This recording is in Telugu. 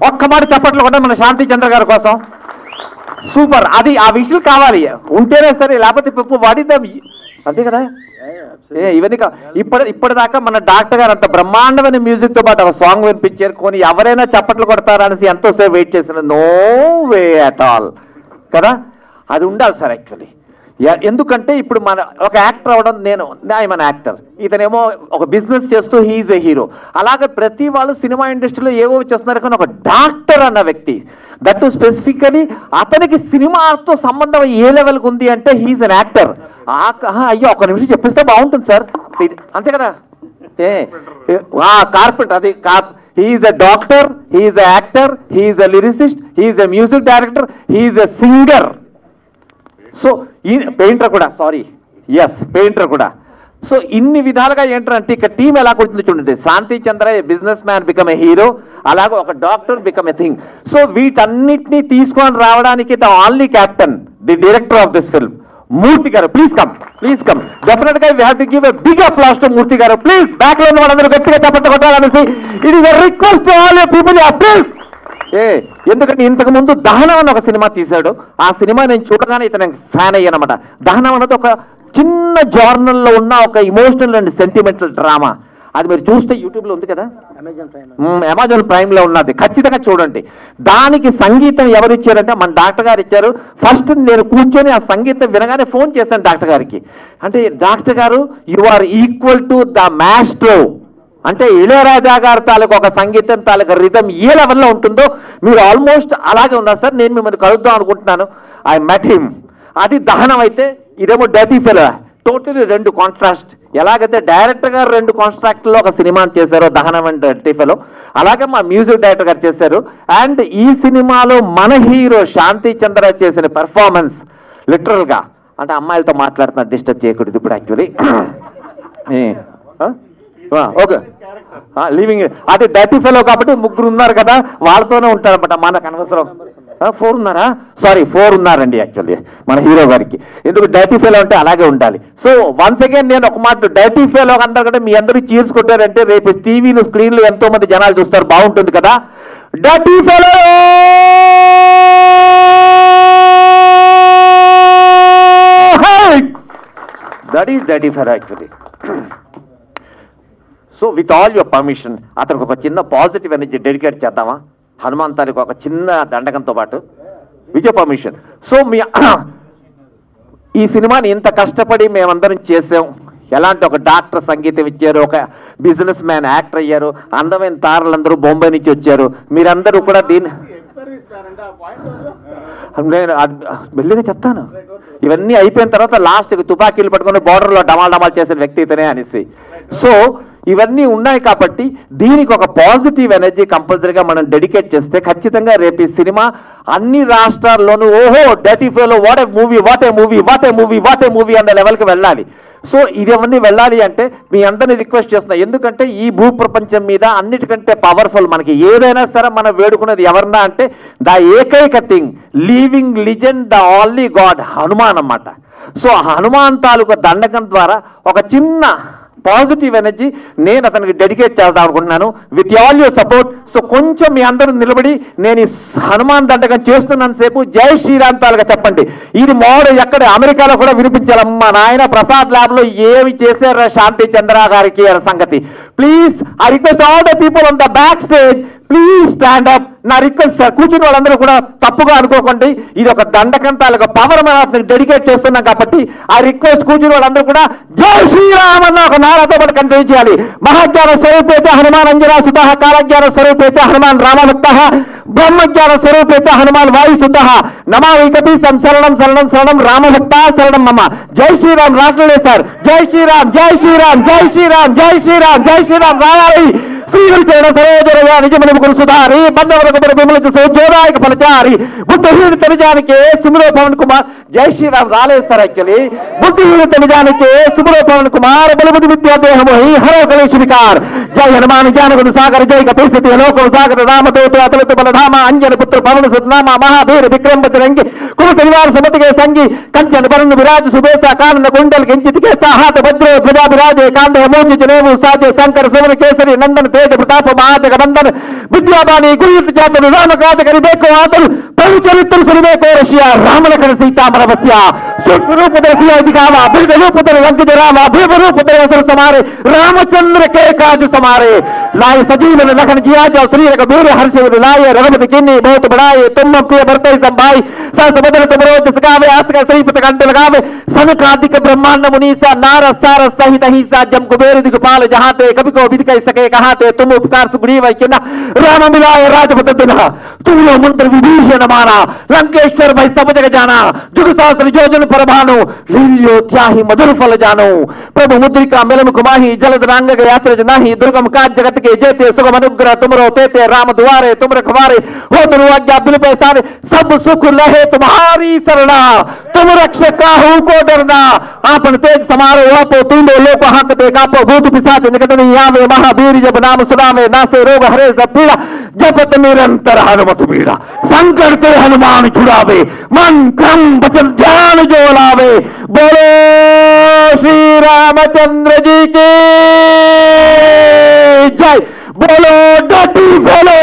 ఒక్క మాట చప్పట్లు కూడా మన శాంతి చంద్ర గారి కోసం. సూపర్. అది ఆ విషయాలు కావాలి, ఉంటేనే సరే, లేకపోతే పప్పు వాడిద్దాం అంతే కదా. ఇవన్నీ ఇప్పటిదాకా మన డాక్టర్ గారు అంత బ్రహ్మాండమైన మ్యూజిక్తో పాటు ఒక సాంగ్ వినిపించారు. కొని ఎవరైనా చప్పట్లు కొడతారా అనేసి ఎంతోసేపు వెయిట్ చేసిన, నో వే అట్ ఆల్ కదా. అది ఉండాలి సార్ యాక్చువల్లీ. ఎందుకంటే ఇప్పుడు మన ఒక యాక్టర్ అవ్వడం, నేను మన యాక్టర్, ఇతనేమో ఒక బిజినెస్ చేస్తూ హీఈస్ ఏ హీరో. అలాగే ప్రతి వాళ్ళు సినిమా ఇండస్ట్రీలో ఏవో చేస్తున్నారు, కానీ ఒక డాక్టర్ అన్న వ్యక్తి, దట్ స్పెసిఫికలీ అతనికి సినిమాతో సంబంధం ఏ లెవెల్కి ఉంది అంటే హీఈస్ అన్ యాక్టర్. అయ్యో ఒక నిమిషం చెప్పిస్తే బాగుంటుంది సార్, అంతే కదా. కార్పెంటర్, అది he is a doctor, he is a actor, he is a lyricist, he is a music director, he is a singer. So ఈ పెయింటర్ కూడా, సారీ ఎస్ పెయింటర్ కూడా. సో ఇన్ని విధాలుగా ఏంటంటే ఇక్కడ టీం ఎలా కూర్చుంది చూడండి. Shanti Chandra a business man become a hero, అలాగే ఒక doctor become a thing. So వీటన్నిటినీ తీసుకొని రావడానికి the only captain, the director of this film, Murthy garu. Please come, please come. Definite గా we have to give a big applause to Murthy garu. Please back లో ఉన్న వాళ్ళందరూ గట్టిగా చప్పట్లు కొట్టాలనేసి it is a request to all your people. Please. ఎందుకంటే ఇంతకు ముందు దహనం అని ఒక సినిమా తీశాడు. ఆ సినిమా నేను చూడగానే ఇతను ఫ్యాన్ అయ్యానమాట. దహనం అనేది ఒక చిన్న జర్నల్లో ఉన్న ఒక ఇమోషనల్ అండ్ సెంటిమెంటల్ డ్రామా. అది మీరు చూస్తే యూట్యూబ్లో ఉంది కదా, అమెజాన్ ప్రైమ్లో ఉన్నది, ఖచ్చితంగా చూడండి. దానికి సంగీతం ఎవరు ఇచ్చారంటే మన డాక్టర్ గారు ఇచ్చారు. ఫస్ట్ నేను కూర్చొని ఆ సంగీతం వినగానే ఫోన్ చేశాను డాక్టర్ గారికి. అంటే డాక్టర్ గారు, you are equal to the maestro, అంటే ఇళయరాజా గారు తాలూకు ఒక సంగీతం తాలూకు రిథం ఏ లెవెల్లో ఉంటుందో మీరు ఆల్మోస్ట్ అలాగే ఉన్నారు సార్, నేను మిమ్మల్ని కలుద్దాం అనుకుంటున్నాను. I met him. అది దహనం అయితే, ఇదేమో డర్టీ ఫెలో. టోటలీ రెండు కాంట్రాస్ట్. ఎలాగైతే డైరెక్టర్ గారు రెండు కాంట్రాక్ట్లో ఒక సినిమాని చేశారో దహనం అండ్ డర్టీ ఫెలో, అలాగే మా మ్యూజిక్ డైరెక్టర్ గారు చేశారు. అండ్ ఈ సినిమాలో మన హీరో శాంతి చంద్ర చేసిన పెర్ఫార్మెన్స్ లిటరల్గా, అంటే అమ్మాయిలతో మాట్లాడుతున్నా, డిస్టర్బ్ చేయకూడదు ఇప్పుడు యాక్చువల్లీ. ఓకే, లివింగ్ అది డర్టీ ఫెలో కాబట్టి ముగ్గురు ఉన్నారు కదా, వాళ్ళతోనే ఉంటారన్నమాట. మనకు అనవసరం. 4 ఉన్నారా? సారీ 4 ఉన్నారండి యాక్చువల్లీ మన హీరో గారికి. ఎందుకు డర్టీ ఫెలో అంటే అలాగే ఉండాలి. సో వన్స్ అగైన్ నేను ఒక మాట, డర్టీ ఫెలో అందరు కూడా మీ అందరూ చీర్స్ కొట్టారంటే రేపు టీవీలు స్క్రీన్లు ఎంతో మంది జనాలు చూస్తారు, బాగుంటుంది కదా. Dirty fellow, that is dirty fellow actually. So with all your permission అతనికి ఒక చిన్న పాజిటివ్ ఎనర్జీ డెడికేట్ చేద్దామా, హనుమాన్ తాలూకు ఒక చిన్న దండకంతో పాటు, విత్ యువర్ పర్మిషన్. సో ఈ సినిమాని ఇంత కష్టపడి మేమందరం చేసాం. ఎలాంటి ఒక డాక్టర్ సంగీతం ఇచ్చారు, ఒక బిజినెస్ మ్యాన్ యాక్టర్ అయ్యారు, అందమైన తారలందరూ బొంబై నుంచి వచ్చారు. మీరందరూ కూడా దీన్ని నేను మెల్లిగా చెప్తాను. ఇవన్నీ అయిపోయిన తర్వాత లాస్ట్కి తుపాకీలు పట్టుకొని బార్డర్లో డమాల్ డమాల్ చేసిన వ్యక్తి ఇతనే అనేసి. సో ఇవన్నీ ఉన్నాయి కాబట్టి దీనికి ఒక పాజిటివ్ ఎనర్జీ కంపల్సరీగా మనం డెడికేట్ చేస్తే ఖచ్చితంగా రేపు ఈ సినిమా అన్ని రాష్ట్రాల్లోనూ ఓహో dirty fellow what a movie, what a movie, what a movie, what a movie అన్న లెవెల్కి వెళ్ళాలి. సో ఇవన్నీ వెళ్ళాలి అంటే మీ అందరినీ రిక్వెస్ట్ చేస్తున్నా. ఎందుకంటే ఈ భూ ప్రపంచం మీద అన్నిటికంటే పవర్ఫుల్, మనకి ఏదైనా సరే మనం వేడుకునేది ఎవరన్నా అంటే ద ఏకైక thing, living legend, the only God, Hanuman అన్నమాట. సో హనుమాన్ తాలూకు దండకం ద్వారా ఒక చిన్న పాజిటివ్ ఎనర్జీ నేను అతనికి డెడికేట్ చేద్దాం అనుకుంటున్నాను with all your support. So కొంచెం మీ అందరూ నిలబడి నేను ఈ హనుమాన్ దండకం చేస్తున్నంతసేపు జై శ్రీరామ్ తాలుగా చెప్పండి. ఇది మోడల్ ఎక్కడ అమెరికాలో కూడా వినిపించాలమ్మా నాయన. ప్రసాద్ ల్యాబ్ లో ఏమి చేశారు శాంతి చంద్ర గారికి సంగతి. Please I request all the people on the back stage, please stand up. నా రిక్వెస్ట్ సార్, కూర్చుని వాళ్ళందరూ కూడా తప్పుగా అనుకోకండి. ఇది ఒక దండకం తాలూకా పవర్ మనం డెడికేట్ చేస్తున్నాం కాబట్టి ఆ రిక్వెస్ట్ కూర్చుని వాళ్ళందరూ కూడా జై శ్రీరామ్ అన్న ఒక నారాతో పాటు కంటిన్యూ చేయాలి. మహాజ్ఞాన స్వరూపేత హనుమాన్ అంజనాసుత, కాలజ్ఞాన స్వరూపేత హనుమాన్ రామభక్త, బ్రహ్మజ్ఞాన స్వరూపేత హనుమాన్ వాయుసుత, నమామి కపీసం శరణం శరణం శరణం రామభక్త శరణం మమ. జై శ్రీరామ్ రాట్లే సార్. జై శ్రీరామ్, జై శ్రీరామ్, జై శ్రీరామ్, జై శ్రీరామ్, జై శ్రీరామ్ రావాలి. శ్రీహరిచరణ సరోజరగా నిజమని గురు సుధారి బంధవరగబర విమలించ సోజోదాయక ఫలచారి బుద్ధిహీన తనిజానికి సుమరో పవన్ కుమార్. జై శ్రీరామ్ రాలేదు సార్ యాక్చువల్లీ. బుద్ధిహీన తనిజానికి సుమరో పవన్ కుమార్ బలబుద్ధి విద్యాదేహమోహి హరో గణేష్ వికార్. जय हनुमान ज्ञान गुण सागर जय कपीसति लोक सागर रामदूत अतुलित बलधामा अंजन पुत्र पवन सुतनामा महावीर विक्रम बजरंगी कुरुत निवार सुमति के संगी कंचन वर्ण विराज सुबेसा कानन कुंडल किंचित केसा हाथ वज्र ध्वजा विराजे कांधे मोज जनेऊ साजे शंकर सुवन केसरी नंदन तेज प्रताप महाजगवंदन विद्यावाणी गुरुत जातु राम काज करिबे को आतुल प्रभु चरित्र सुनिबे को रसिया राम लखन सीता मन बसिया सूक्ष्म रूप दर्शिया दिखावा बिल्ड रूप दर रंग जरावा भीम रूप दर असुर समारे रामचंद्र के काज समारे लाए सजीवन लखन जिया जो श्री रघुवीर हर्ष लाए रघुपति किन्नी बहुत बढ़ाए तुम प्रिय भरते संभाई सहस बदल तुम रोज सगावे आस का सही कंठ लगावे सनकादिक ब्रह्मांड मुनीसा नारद सारस सहित अहिंसा जम कुबेर दिगपाल जहां ते कभी को विधि कह सके कहां ते तुम उपकार सुग्रीव किन्ना राम मिलाए राजपथ दिना तुम यो मंत्र विभीषण माना लंकेश्वर भाई सब जग जाना जुग सहस्र योजन पर भानु लील्यो त्याहि मधुर फल जानो प्रभु मुद्रिका मिलन कुमाही जलद रांग गए आश्रज नाही दुर्गम काज जगत के जेते सुगम अनुग्रह तुमरो तेते राम दुआरे तुम रखवारे हो तुम आज्ञा बिन पैसारे सब सुख लहे तुम्हारी सरना तुम रक्षक काहू को डरना आपन तेज समारो आपो तुमो लोक हाथ दे कापो भूत पिशाच निकट नहीं आवे महावीर जब नाम सुनावे नासे रोग हरे सब पीड़ा जपत निरंतर हनुमत बीड़ा संकट ते हनुमान छुड़ावे मन क्रम वचन ध्यान जो लावे बोलो श्री रामचंद्र जी की जय बोलो डटी बोलो